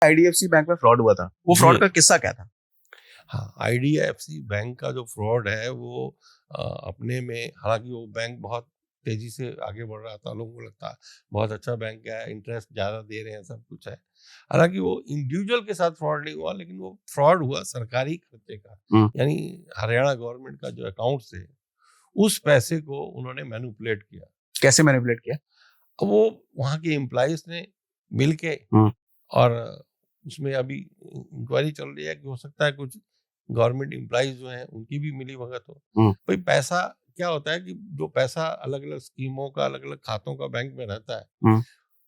IDFC bank में fraud हुआ था, वो फ्रॉड का किस्सा क्या था? हाँ, आईडीएफसी बैंक का जो फ्रॉड है वो अपने में, हालांकि वो बैंक बहुत तेजी से आगे बढ़ रहा था, लोगों को लगता है बहुत अच्छा बैंक है, इंटरेस्ट ज़्यादा दे रहे हैं, सब कुछ है। हालांकि वो इंडिविजुअल के साथ फ्रॉड नहीं हुआ, लेकिन वो फ्रॉड हुआ सरकारी खर्चे का, यानी हरियाणा गवर्नमेंट का जो अकाउंट से उस पैसे को उन्होंने मैनिपुलेट किया। कैसे मैनिपुलेट किया? वो वहाँ के एम्प्लॉइज ने मिल के, और उसमें अभी इंक्वायरी चल रही है कि हो सकता है कुछ गवर्नमेंट एम्प्लॉइज जो हैं उनकी भी मिली भगत हो। भाई पैसा क्या होता है कि जो पैसा अलग अलग स्कीमों का, अलग अलग खातों का बैंक में रहता है,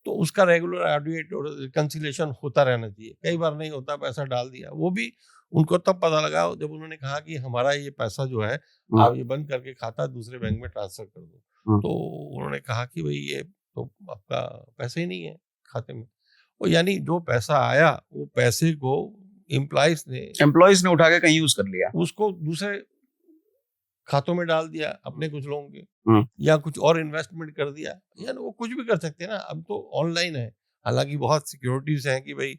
तो उसका रेगुलर ऑडिट और रिकंसिलिएशन होता रहना चाहिए। कई बार नहीं होता, पैसा डाल दिया, वो भी उनको तब पता लगा जब उन्होंने कहा कि हमारा ये पैसा जो है आप ये बंद करके खाता दूसरे बैंक में ट्रांसफर कर दो। तो उन्होंने कहा कि भाई ये तो आपका पैसा ही नहीं है खाते में। और यानी जो पैसा आया वो पैसे को एम्प्लॉइज ने उठा के कहीं यूज कर लिया, उसको दूसरे खातों में डाल दिया अपने कुछ लोगों के, या कुछ और इन्वेस्टमेंट कर दिया। यानी वो कुछ भी कर सकते हैं ना, अब तो ऑनलाइन है। हालांकि बहुत सिक्योरिटीज हैं कि भाई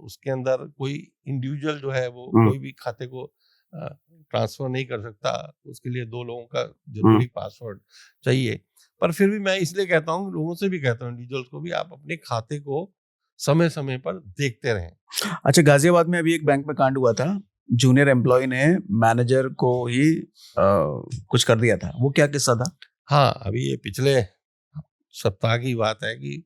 उसके अंदर कोई इंडिविजुअल जो है वो कोई भी खाते को ट्रांसफर नहीं कर सकता, उसके लिए 2 लोगों का जरूरी पासवर्ड चाहिए। पर फिर भी मैं इसलिए कहता हूँ, लोगों से भी कहता हूँ, इंडिविजुअल्स को भी, आप अपने खाते को समय समय पर देखते रहें। अच्छा, गाजियाबाद में अभी एक बैंक में कांड हुआ था, जूनियर एम्प्लॉय ने मैनेजर को ही कुछ कर दिया था, वो क्या किस्सा था? हाँ, अभी ये पिछले सप्ताह की बात है कि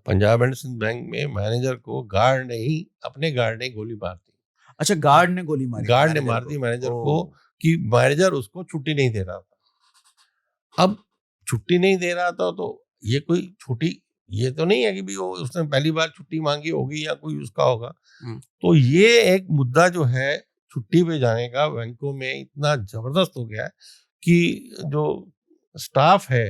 पंजाब एंड सिंध बैंक में मैनेजर को अपने गार्ड ने गोली मार दी। अच्छा, गार्ड ने गोली मारी? गार्ड ने मार दी मैनेजर को, कि मैनेजर उसको छुट्टी नहीं दे रहा था। अब छुट्टी नहीं दे रहा था तो ये कोई छुट्टी, ये तो नहीं है कि भी वो उसने पहली बार छुट्टी मांगी होगी या कोई उसका होगा। तो ये एक मुद्दा जो है छुट्टी पे जाने का बैंकों में इतना जबरदस्त हो गया है कि जो स्टाफ है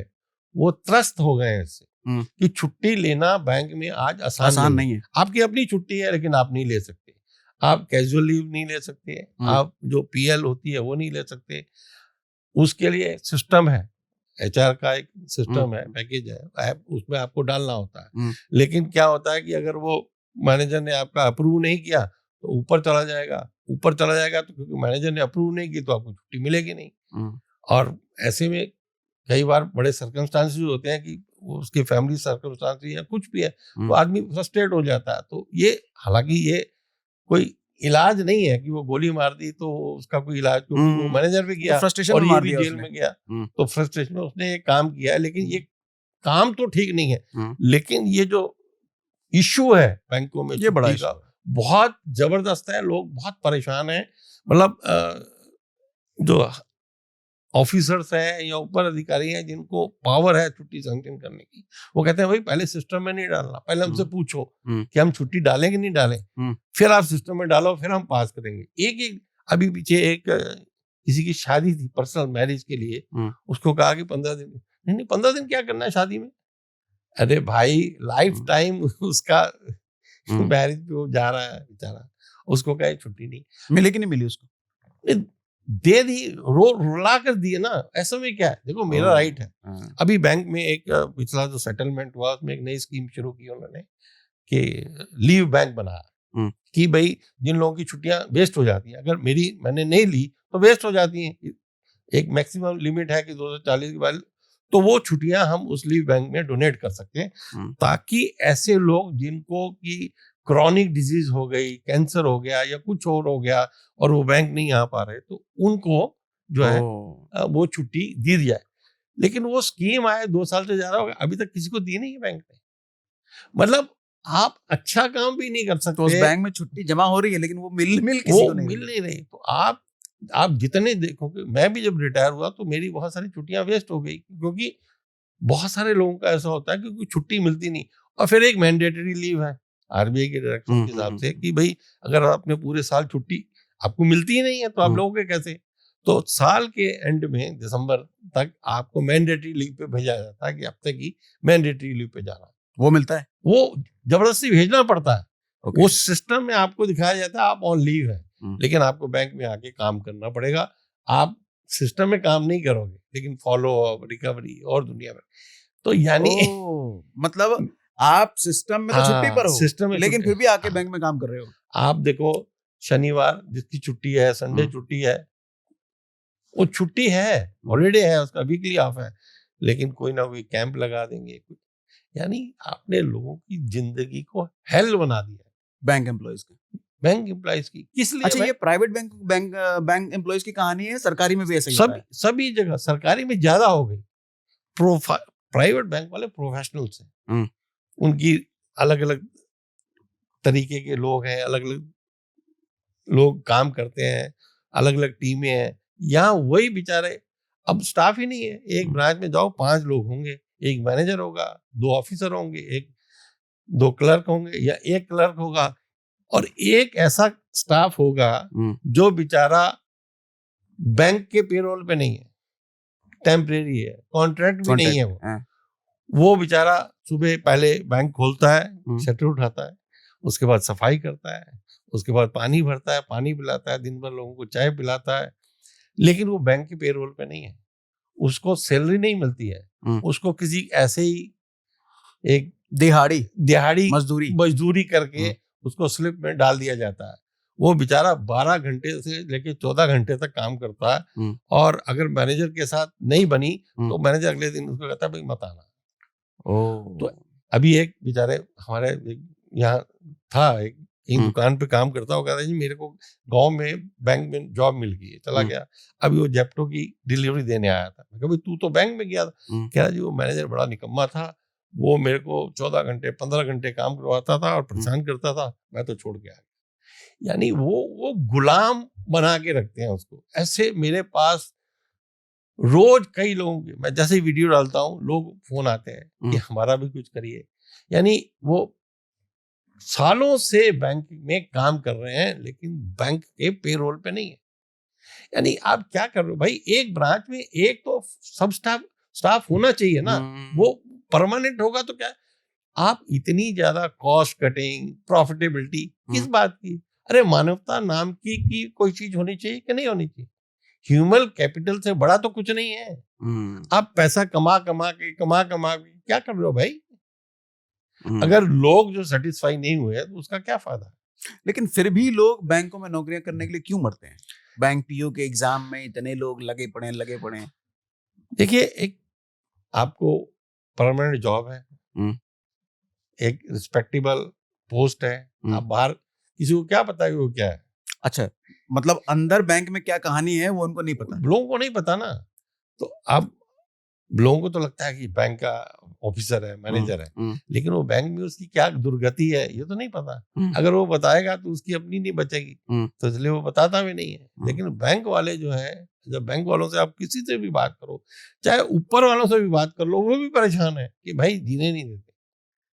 वो त्रस्त हो गए हैं इससे, कि छुट्टी लेना बैंक में आज आसान नहीं है। आपकी अपनी छुट्टी है लेकिन आप नहीं ले सकते, आप कैजुअल लीव नहीं ले सकते, आप जो पीएल होती है वो नहीं ले सकते। उसके लिए सिस्टम है, एचआर का एक सिस्टम है, पैकेज है, उसमें आपको डालना होता है। लेकिन क्या होता है कि अगर वो मैनेजर ने आपका अप्रूव नहीं किया तो ऊपर चला जाएगा तो क्योंकि मैनेजर ने अप्रूव नहीं की तो आपको छुट्टी मिलेगी नहीं। और ऐसे में कई बार बड़े सर्कमस्टांसेस होते हैं कि उसके फैमिली सर्कमस्टांसेस या कुछ भी है, तो आदमी फ्रस्ट्रेट हो जाता है। तो ये, हालांकि ये कोई इलाज नहीं है कि वो गोली मार दी तो उसका कोई इलाज, क्योंकि वो मैनेजर भी गया तो और ये भी जेल में गया, तो फ्रस्ट्रेशन में उसने ये काम किया है। लेकिन ये काम तो ठीक नहीं है, लेकिन ये जो इश्यू है बैंकों में ये बड़ा का बहुत जबरदस्त है। लोग बहुत परेशान हैं। मतलब जो ऑफिसर्स हैं या ऊपर अधिकारी हैं जिनको पावर है छुट्टी सैंक्शन करने की, वो कहते हैं भाई पहले सिस्टम में नहीं डालना, पहले हमसे पूछो कि हम छुट्टी डालें कि नहीं डालें, फिर आप सिस्टम में डालो, फिर हम पास करेंगे। एक अभी पीछे एक किसी की शादी थी पर्सनल मैरिज के लिए, उसको कहा कि 15 दिन, नहीं 15 दिन क्या करना है शादी में? अरे भाई लाइफ टाइम उसका मैरिज पे वो जा रहा है बेचारा, उसको कहे छुट्टी नहीं मिली कि नहीं मिली उसको? दे दी, रुला कर दिए ना। ऐसा में क्या है, देखो मेरा राइट है। अभी बैंक में एक पिछला जो सेटलमेंट हुआ उसमें एक नई स्कीम शुरू की उन्होंने कि लीव बैंक बनाया, कि भाई जिन लोगों की छुट्टियां वेस्ट हो जाती हैं, अगर मैंने नहीं ली तो वेस्ट हो जाती हैं, एक मैक्सिमम लिमिट है कि 240 के बाद, तो वो छुट्टियां हम उस लीव बैंक में डोनेट कर सकते हैं, ताकि ऐसे लोग जिनको की क्रॉनिक डिजीज हो गई, कैंसर हो गया या कुछ और हो गया और वो बैंक नहीं आ पा रहे, तो उनको जो है वो छुट्टी दी जाए। लेकिन वो स्कीम आए 2 साल से ज्यादा हो गया, अभी तक किसी को दी नहीं है बैंक ने। मतलब आप अच्छा काम भी नहीं कर सकते, तो उस बैंक में छुट्टी जमा हो रही है लेकिन वो मिल किसी को मिल नहीं रही। तो आप जितने देखोगे, मैं भी जब रिटायर हुआ तो मेरी बहुत सारी छुट्टियां वेस्ट हो गई, क्योंकि बहुत सारे लोगों का ऐसा होता है कि कोई छुट्टी मिलती नहीं। और फिर एक मैंडेटरी लीव है आरबीआई के डायरेक्शन के हिसाब से कि भाई अगर आपने पूरे साल छुट्टी आपको मिलती ही नहीं है तो आप लोगोगे कैसे? तो साल के एंड में दिसंबर तक आपको मैंडेटरी लीव पे भेजा जाता है कि हफ्ते की मैंडेटरी लीव पे जाना। वो मिलता है, वो जबरदस्ती भेजना पड़ता है। वो सिस्टम में आपको दिखाया जाता है आप ऑन लीव है, लेकिन आपको बैंक में आके काम करना पड़ेगा। आप सिस्टम में काम नहीं करोगे लेकिन फॉलो अप, रिकवरी और दुनिया में, तो यानी मतलब आप सिस्टम में तो छुट्टी पर हो, सिस्टम में लेकिन छुट्टी- फिर भी आके हाँ। बैंक में काम कर रहे हो। आप देखो, शनिवार जिसकी छुट्टी है, संडे हम्म। छुट्टी है, वो छुट्टी है, हॉलीडे है, उसका वीकली ऑफ है, लेकिन कोई ना कोई कैंप लगा देंगे। यानी आपने लोगों की जिंदगी को हेल बना दिया है बैंक एम्प्लॉयज के। बैंक एम्प्लॉइज की। किस लिए अच्छा, भाई? ये प्राइवेट बैंक एम्प्लॉयज की कहानी है, सरकारी में भी ऐसा ही होता है? सभी जगह, सरकारी में ज्यादा हो गई। प्राइवेट बैंक वाले प्रोफेशनल्स हैं, उनकी अलग अलग तरीके के लोग हैं, अलग अलग लोग काम करते हैं, अलग अलग टीमें हैं। यहाँ वही बेचारे, अब स्टाफ ही नहीं है। एक ब्रांच में जाओ 5 लोग होंगे, एक मैनेजर होगा, 2 ऑफिसर होंगे, 2 क्लर्क होंगे या 1 क्लर्क होगा, और एक ऐसा स्टाफ होगा जो बेचारा बैंक के पेरोल पे नहीं है, टेम्परेरी है, कॉन्ट्रैक्ट भी नहीं है। वो बेचारा सुबह पहले बैंक खोलता है, शटर उठाता है, उसके बाद सफाई करता है, उसके बाद पानी भरता है, पानी पिलाता है, दिन भर लोगों को चाय पिलाता है, लेकिन वो बैंक के पेरोल पे नहीं है, उसको सैलरी नहीं मिलती है, उसको किसी ऐसे ही एक दिहाड़ी मजदूरी करके उसको स्लिप में डाल दिया जाता है। वो बेचारा 12 घंटे से लेके 14 घंटे तक काम करता है, और अगर मैनेजर के साथ नहीं बनी तो मैनेजर अगले दिन उसको कहता है भाई मत आना। तो अभी एक बेचारे हमारे यहाँ था, एक दुकान पे काम करता, वो कहता है जी मेरे को गांव में बैंक में जॉब मिल गई है, चला गया। अभी वो जेप्टो की डिलीवरी देने आया था। मैं कहा भाई तू तो बैंक में गया था। कह रहा जी वो मैनेजर बड़ा निकम्मा था, वो मेरे को 14 घंटे 15 घंटे काम करवाता था और परेशान करता था, मैं तो छोड़ के आ गया। यानी वो गुलाम बना के रखते हैं उसको। ऐसे मेरे पास रोज कई लोगों के, मैं जैसे ही वीडियो डालता हूँ लोग फोन आते हैं कि हमारा भी कुछ करिए। यानी वो सालों से बैंक में काम कर रहे हैं, लेकिन बैंक के पेरोल पे नहीं है। यानी आप क्या कर रहे हो भाई? एक ब्रांच में एक तो सब स्टाफ होना चाहिए ना, वो परमानेंट होगा तो क्या। आप इतनी ज्यादा कॉस्ट कटिंग, प्रॉफिटेबिलिटी किस बात की? अरे मानवता नाम की कोई चीज होनी चाहिए कि नहीं होनी चाहिए? ह्यूमन कैपिटल से बड़ा तो कुछ नहीं है। आप पैसा कमा के क्या कर रहे हो भाई? अगर लोग जो सेटिस्फाई नहीं हुए तो उसका क्या फायदा? लेकिन फिर भी लोग बैंकों में नौकरियां करने के लिए क्यों मरते हैं? बैंक पीओ के एग्जाम में इतने लोग लगे पड़े। देखिए, एक आपको परमानेंट जॉब है, एक रिस्पेक्टेबल पोस्ट है, आप बाहर, किसी को क्या पता है वो क्या है? अच्छा, मतलब अंदर बैंक में क्या कहानी है वो उनको नहीं पता, लोगों को नहीं पता ना। तो आप लोगों को तो लगता है कि बैंक का ऑफिसर है, मैनेजर है, लेकिन वो बैंक में उसकी क्या दुर्गति है ये तो नहीं पता। अगर वो बताएगा तो उसकी अपनी नहीं बचेगी, तो इसलिए वो बताता भी नहीं है। लेकिन बैंक वाले जो है, जब बैंक वालों से आप किसी से भी बात करो, चाहे ऊपर वालों से भी बात कर लो, वो भी परेशान है कि भाई जीने नहीं देते।